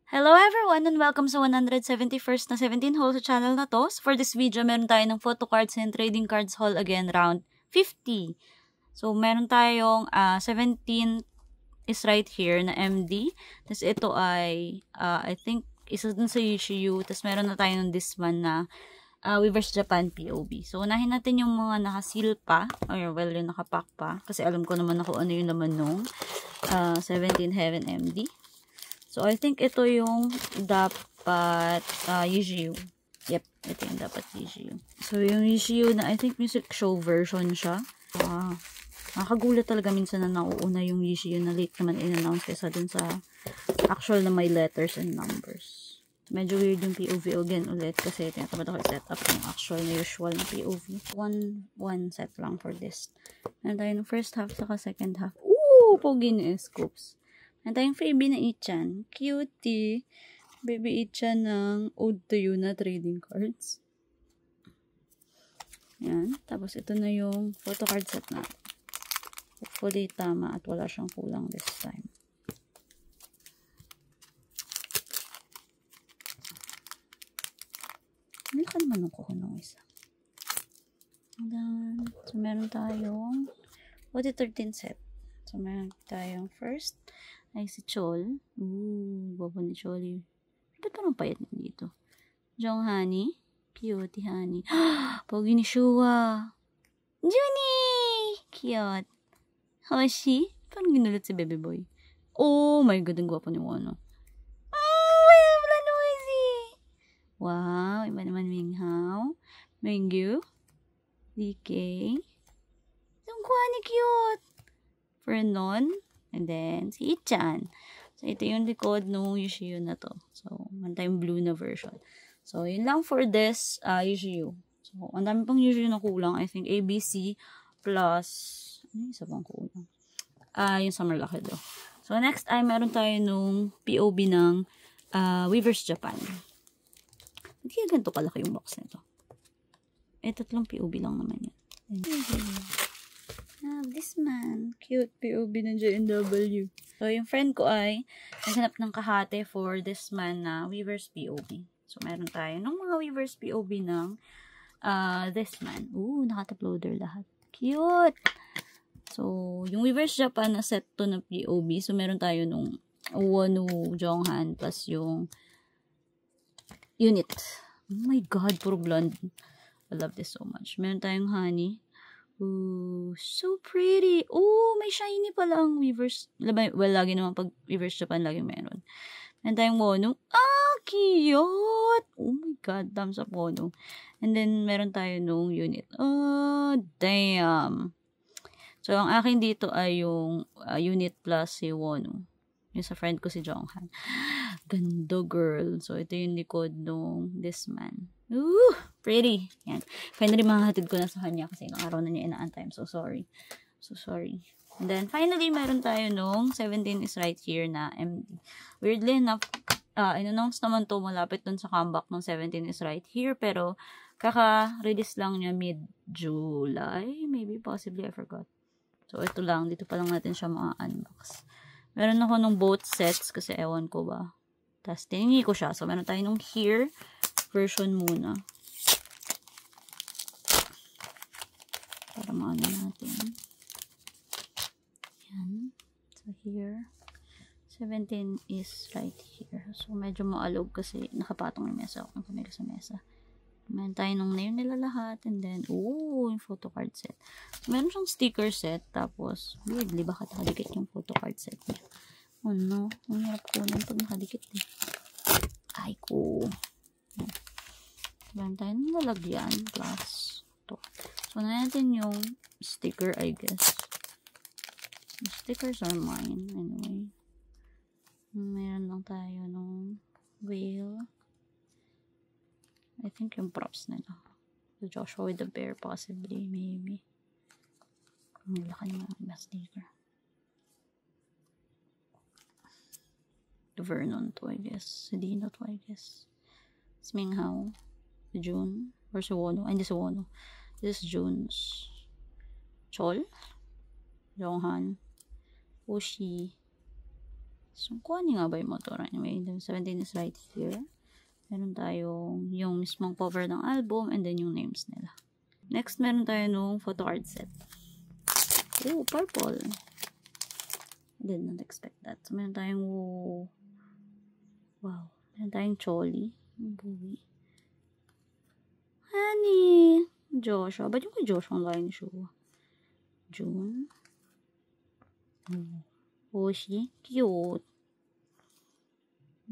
Hello everyone and welcome sa 171st na 17 hole sa channel na to. So for this video, meron tayo ng photo cards and trading cards haul again, round 50. So meron tayong 17 is right here na MD. Tapos ito ay, I think, isa dun sa UCU. Tapos meron na tayo ng this one na Weavers Japan POB. So unahin natin yung mga nakaseal pa, or well, yung nakapack pa. Kasi alam ko naman ako ano yung laman nung 17 Heaven MD. So, I think ito yung dapat UGU. Yep, ito yung dapat UGU. So, yung UGU na I think music show version siya. Nakakagulat talaga minsan na nauuna yung UGU na late naman in-announce kaysa dun sa actual na may letters and numbers. Medyo weird yung POV again ulit kasi tinatamad ako i-set up yung actual na usual na POV. One set lang for this. Meron tayo ng first half saka second half. Ooh! Pogi na scoops. Meron tayong Fabi na Ichan. Cutie. Baby Ichan ng Ode to You na trading cards. Yan. Tapos ito na yung photo card set na. Hopefully tama at wala siyang kulang this time. Hindi ka naman ng kukunong isa. And then, so meron tayong OD13 set. So meron tayong first ay si Chol. Baba ni Choli. Ba't parang payat niya dito? Jong Honey. Cute Honey. Pogi ni Shua. Junie! Cute. Hoshi. Parang ginulat si Baby Boy. Oh my God, ang gwapo ni Wano. Wala noisy. Wow, iba naman Minghao. Mingyu. DK. Yung Kwani cute. Fernon. And then, si Ichan. So, ito yung likod nung UCU na to. So, man tayong blue na version. So, yun lang for this UCU. So, ang dami pang UCU na kulang. I think ABC plus, ano yung isa pang kulang? Yung Summer Lucky Draw. So, next ay meron tayo nung POB ng Weavers Japan. Hindi kaya ganito kalaki yung box nito. Tatlong POB lang naman yan. This man. Cute POB ng JNW. So, yung friend ko ay naghanap ng kahate for this man na Weavers POB. So, meron tayo ng mga Weavers POB ng this man. Nakataploader lahat. Cute! So, yung Weavers Japan na set to na POB. So, meron tayo nung Wonu Jonghan plus yung unit. Oh my God, puro blonde. I love this so much. Meron tayong Honey. Ooh, so pretty. Oh, may shiny pala ang Weavers. Well, lagi naman pag Weavers Japan, lagi meron. And tayong Wonu. Cute! Oh my God, thumbs up Wonu. And then, meron tayo nung unit. Oh, damn. So, ang akin dito ay yung unit plus si Wonu. Yung sa friend ko si Jonghan. Ganda, girl. So, ito yung likod nung this man. Ooh, pretty. Yan. Finally, mahahatid ko na sa kanya kasi ilang araw na niya inaantay. I'm so sorry. So sorry. And then, finally, meron tayo nung 17 is right here na MD. Weirdly enough, in-announce naman to malapit dun sa comeback ng 17 is right here. Pero, kaka-release lang niya mid-July. Maybe, possibly, I forgot. So, ito lang. Dito pa lang natin siya ma-unbox. Meron ako nung both sets kasi ewan ko ba. Tapos, tiningi ko siya. So, meron tayo nung here version muna. Para maano natin. Yan. So, here. 17 is right here. So, medyo maalog kasi nakapatong yung mesa. Kung kamera sa mesa. Meron tayo nung name nila lahat. And then, yung photo card set. So, meron siyang sticker set. Tapos, weirdly, baka nakadikit yung photo card set niya. Oh no. Ang hirap kunin pag nakadikit eh. Ay ko. Meron tayo ng lalagyan plus ito. So, na natin yung sticker, I guess. The stickers are mine, anyway. Meron lang tayo nung whale. I think yung props nila. The Joshua with the bear, possibly, maybe. Ang laki ng mga sticker. The Vernon to, I guess. Si Dino to, I guess. Si Minghao. Si June. Or si Wono. Ay, hindi si Wono. This is June's. Chol. Jonghan. Oshi. So, kuhanin nga ba yung motor? Anyway, 17 is right here. Meron tayong yung mismong cover ng album and then yung names nila. Next, meron tayo nung photo card set. Oh, purple. I did not expect that. So, meron tayong wow. Meron tayong Choli. Buwi. Honey. Joshua. Ba't yung kay Joshua ang line show? June. Hoshi. Cute.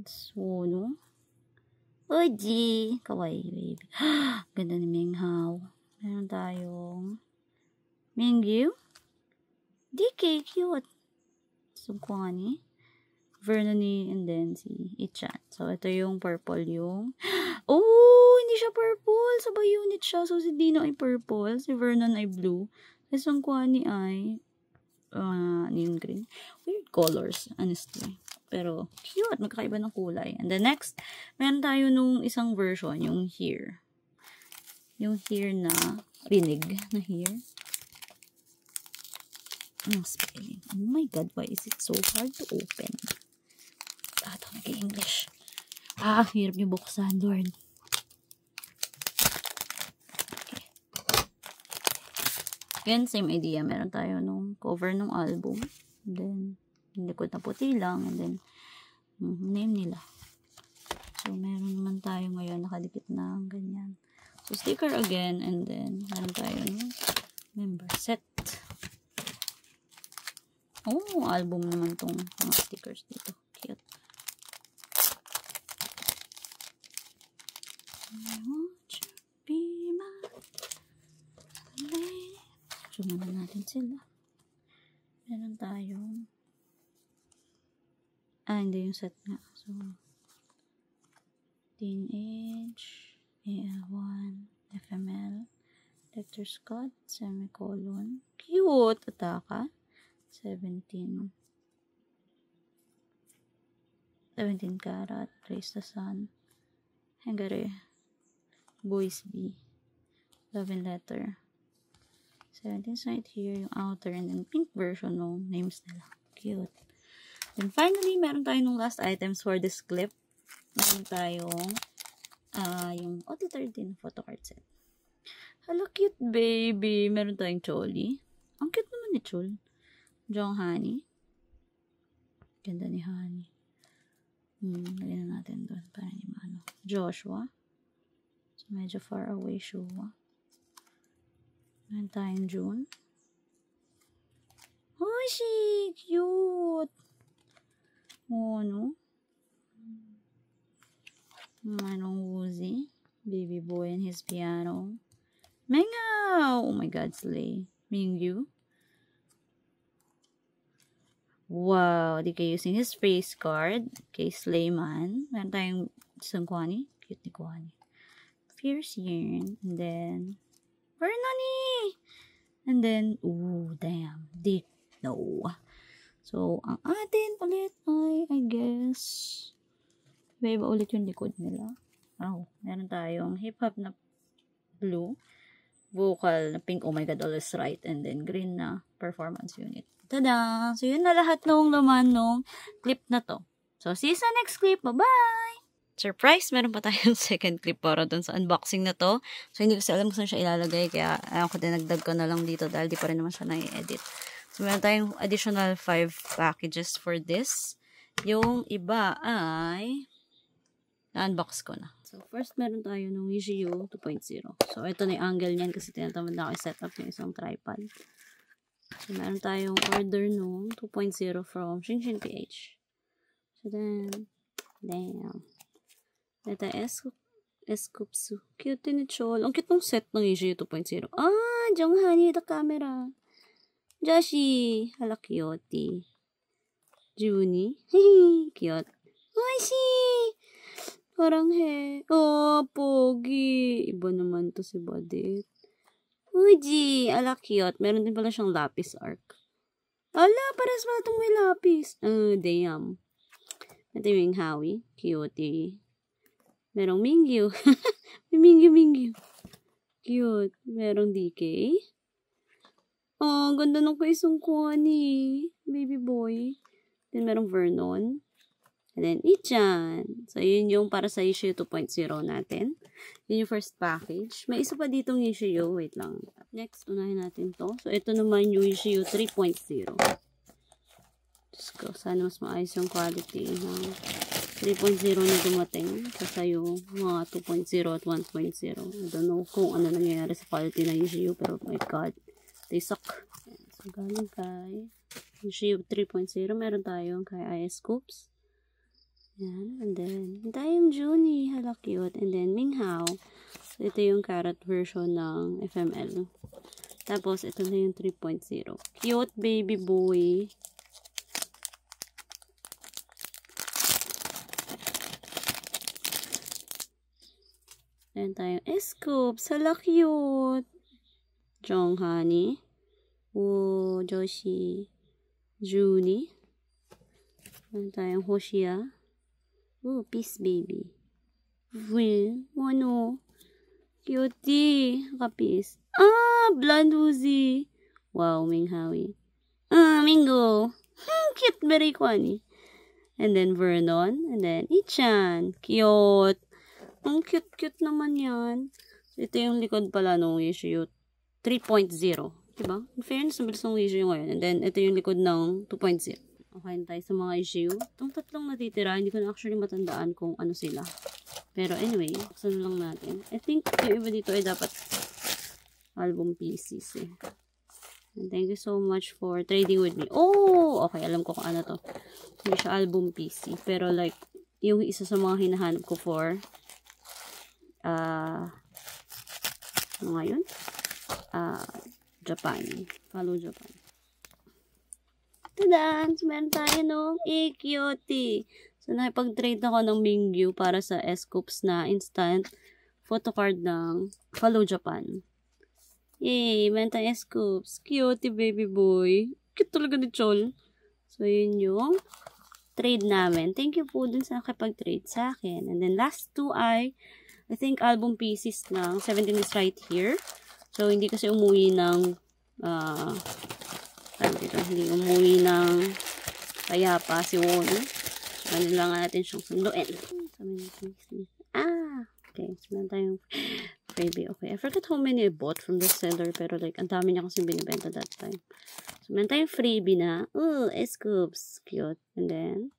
Sono. Oji. Kawaii baby. Ganda ni Minghao. Meron tayong Mingyu. DK. Cute. Sugkwani. Vernony, and then si Ichan. So, ito yung purple yung... Oh! Hindi siya purple! Sabay unit siya. So, si Dino ay purple. Si Vernon ay blue. Si Sungkwani ay... neon green. Weird colors, honestly. Pero, cute. Magkakaiba ng kulay. And then next, meron tayo nung isang version, yung here. Yung here na rinig na here. Ang spelling. Oh my God, why is it so hard to open? Ito, nag-English. Hirap niyo buksan, Lord. Okay. Again, same idea. Meron tayo nung cover ng album. And then, yung likod na puti lang. And then, name nila. So, meron naman tayo ngayon nakadikit na ganyan. So, sticker again. And then, meron tayo nung member set. Oh, album naman tong mga stickers dito. Cute. I want you to be my lady. Sumuna natin sila. Meron tayong hindi yung set nga. So, Teenage, AL1, FML, Lecter Scott, semicolon. Cute! Ataka. 17 karat, Praise the Sun, Hangare, Boys B, Love and Letter. 17 right here, yung outer, and then pink version ng names nila. Cute. Then finally, meron tayo nung last items for this clip. Meron tayong yung OT13 photo card set. Hello, cute baby. Meron tayong Choli. Ang cute naman ni Chol. Jong Hani. Ganda ni Hani. Lagyan na natin doon para hindi maano. Joshua. So, medyo far away Shua. Meron tayong June. Hoshi! Cute! Oh, no? Manong Woozy. Baby boy and his piano. Mengaw! Oh my God, slay. Mingyu. Wow, di kayo using his face card. Kay Slayman. Meron tayong Sungkwani. Cute ni Kwani. Fierce Yearn. And then, Vernony! And then, ooh, damn. Deep. No. So, ang atin ulit ay, I guess, iba ulit yung likod nila. Oh, meron tayong hip-hop na blue. Vocal na pink. Oh my God, all is right. And then, green na performance unit. Tada! So, yun na lahat nung laman nung clip na to. So, see you sa next clip. Bye-bye! Surprise! Meron pa tayong second clip para dun sa unboxing na to. So, hindi ko alam kung saan siya ilalagay. Kaya, ako dinagdag ko na lang dito dahil di pa rin naman siya na-edit. So, meron tayong additional 5 packages for this. Yung iba ay na-unbox ko na. So, first meron tayo nung UGU 2.0. So, ito na yung angle niyan kasi tinatamad na ako i-set up yung isang tripod. So, meron tayong order nung 2.0 from Shinshin PH. So, then, damn. Ito, Eskupsu. Cute din ni Chol. Ang cute ng set ng UGU 2.0. Jonghani, the camera. Joshi. Hala, cute. Juni. Cute. Oishi! Parang pogi. Iba naman to si Badit. Uji, ala cute. Meron din pala siyang lapis arc. Ala, pares pala itong may lapis. Damn. Ito yung Howie. Cutie. Merong Mingyu. May Mingyu. Cute. Merong DK. Ganda ng kay Sungkwani. Baby boy. Then, merong Vernon. And then, Ichan. So, yun yung para sa Ishio 2.0 natin. Yun yung first package. May isa pa ditong Ishio. Wait lang. Next, unahin natin to. So, ito naman yung Ishio 3.0. Diyos ko, sana mas maayos yung quality ng 3.0 na dumating. Kasi yung mga 2.0 at 1.0. I don't know kung ano nangyayari sa quality ng Ishio. Pero, my God, they suck. So, galing kay Ishio 3.0. Meron tayong kay IS Scoops. Yan. And then, tayong Junie. Hala, cute. And then, Minghao. So, ito yung carrot version ng FML. Tapos, ito na yung 3.0. Cute baby boy. Then, tayong Scoops. Hala, cute. Jonghani. Woo, Joshi. Junie. Then, tayong Hoshia. Oh, peace baby. Well, ano? Cutie. Kapis. Ah, blonde Uzi. Wow, Minghawi. Ah, Mingo. Cute, very funny. And then Vernon. And then Ichan. Cute. Ang cute-cute naman yan. So, ito yung likod pala ng Ishio 3.0. Diba? In fairness, nabilis ng Ishio ngayon. And then, ito yung likod ng 2.0. Okay na tayo sa mga issue. Itong tatlong natitira, hindi ko na actually matandaan kung ano sila. Pero anyway, buksan lang natin. I think yung iba dito ay dapat album pieces eh. And thank you so much for trading with me. Oh! Okay, alam ko kung ano to. Hindi siya album PC. Pero like, yung isa sa mga hinahanap ko for ano nga yun? Japan. Follow Japan. Tada! So, meron tayo nung Cutie. So, nakipag-trade ako ng Mingyu para sa S-Scoops na instant photocard ng Follow Japan. Yay! Meron tayong S-Scoops. Cutie baby boy. Cute talaga ni Chol. So, yun yung trade namin. Thank you po dun sa nakipag-trade sa akin. And then, last two I think album pieces ng 17 is right here. So, hindi kasi umuwi ng hindi umuwi ng payapa si Wony. So, ano lang natin siyang sunduin. Okay. So, meron tayong freebie. Okay. I forgot how many I bought from the seller. Pero like, ang dami niya kasi binibenta that time. So, meron tayong freebie na. Oh, S-Scoops. Cute. And then,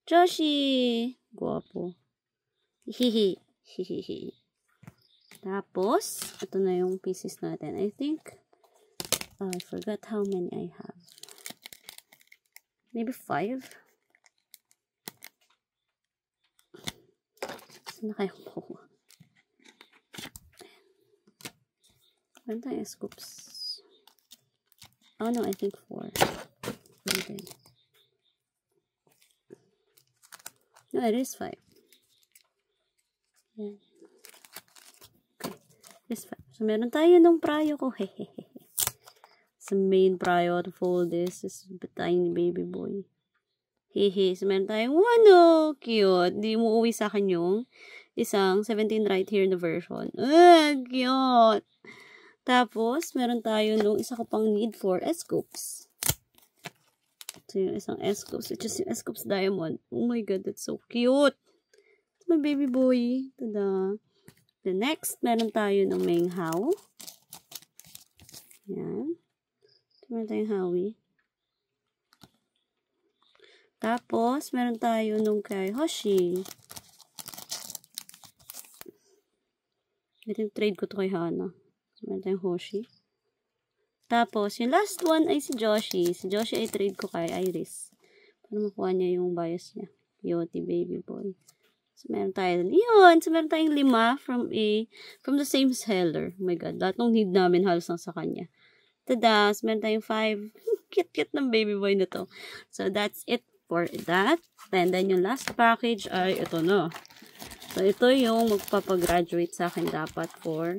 Joshi. Guwapo. Hihihi. Hihihi. Tapos, ito na yung pieces natin. I think, I forgot how many I have. Maybe 5? Saan na kayo po? Meron tayong scoops. Oh no, I think 4. Okay. No, it is 5. Yeah. Okay. It is 5. So, meron tayo nung prayo ko. Hehehe. Sa main prayo to fold this is the tiny baby boy. Hehe. So, meron tayong cute. Hindi mo uwi sa akin yung isang 17 right here na version. Cute. Tapos, meron tayo nung isa ko pang need for S-Scoops. So, yung isang S-Scoops, which is yung S-Scoops Diamond. Oh my God, that's so cute. It's my baby boy. Tada. The next, meron tayo ng Minghao. Yan. Meron tayong Howie. Tapos, meron tayo nung kay Hoshi. Ito yung trade ko to kay Hana. Meron tayong Hoshi. Tapos, yung last one ay si Joshi. Si Joshi ay trade ko kay Iris. Para makuha niya yung bias niya. Cutie baby boy. So, meron tayo. Yun! So, meron tayong 5 from the same seller. Oh my God. Lahat ng need namin halos lang sa kanya. Tada! So, meron tayong 5. Cute-cute ng baby boy na to. So, that's it for that. And then, yung last package ay ito na. So, ito yung magpapagraduate sa akin dapat for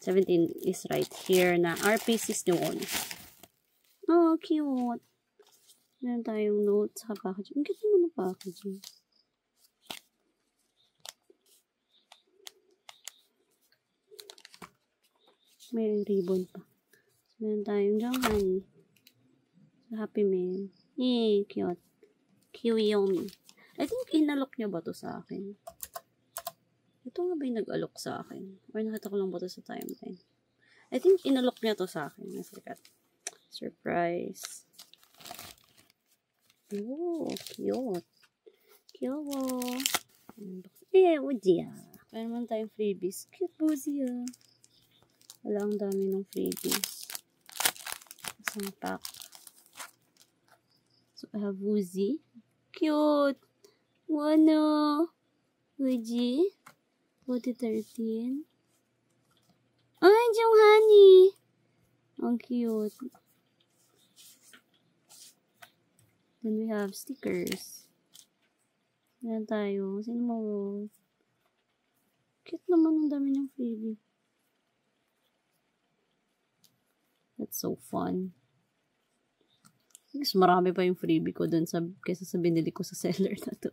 17 is right here na RPCs ni Won. Oh, cute. Meron tayong notes sa package. Ang cute naman na packaging. May ribbon pa. Meron tayong Jonghani. Happy Meal. Cute. Kiyomi. I think inalok niya ba to sa akin? Ito nga ba yung nag-alok sa akin? Or nakita ko lang ba to sa timeline? I think inalok niya to sa akin. Surprise. Oh, cute. Cute. Ujiya. Kaya naman tayong freebies. Cute Buzi ah. Wala, ang dami ng freebies. Isang pack. So, I have Woozy. Cute. Wano. Uji. 2013. Ay, yung honey. Ang cute. Then we have stickers. Yan tayo. Sino mo? Cute naman, ang dami niyang freebie. That's so fun. Mas marami pa yung freebie ko dun kaysa sa binili ko sa seller na to.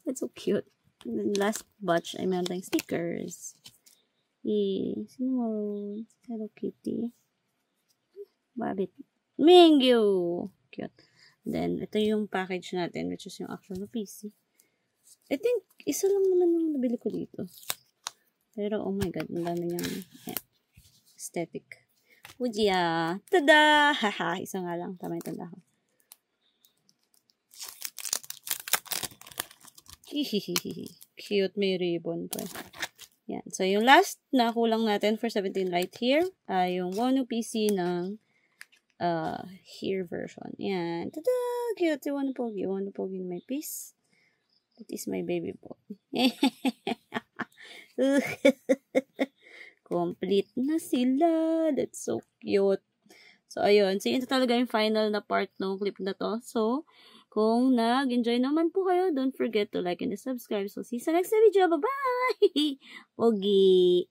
That's so cute. And then last batch ay meron tayong stickers. Sino mo? Hello Kitty. Rabbit. Mingyu! Cute. Then, ito yung package natin, which is yung actual PC. I think, isa lang naman yung nabili ko dito. Pero, oh my god, ang dami niyang aesthetic. Ujiya! Tada! Haha! Isa nga lang. Tama yung tanda ko. Hihihihi. Cute. May ribbon pa. Yan. So, yung last na kulang natin for 17 right here ay yung Wano PC ng here version. Yan. Tada! Cute. Si Wano Pogi. Wano Pogi in my piece. That is my baby boy. Complete na sila. That's so cute. So, ayun. So, yun talaga yung final na part ng clip na to. So, kung nag-enjoy naman po kayo, don't forget to like and subscribe. So, see you sa next video. Bye-bye! Pogi!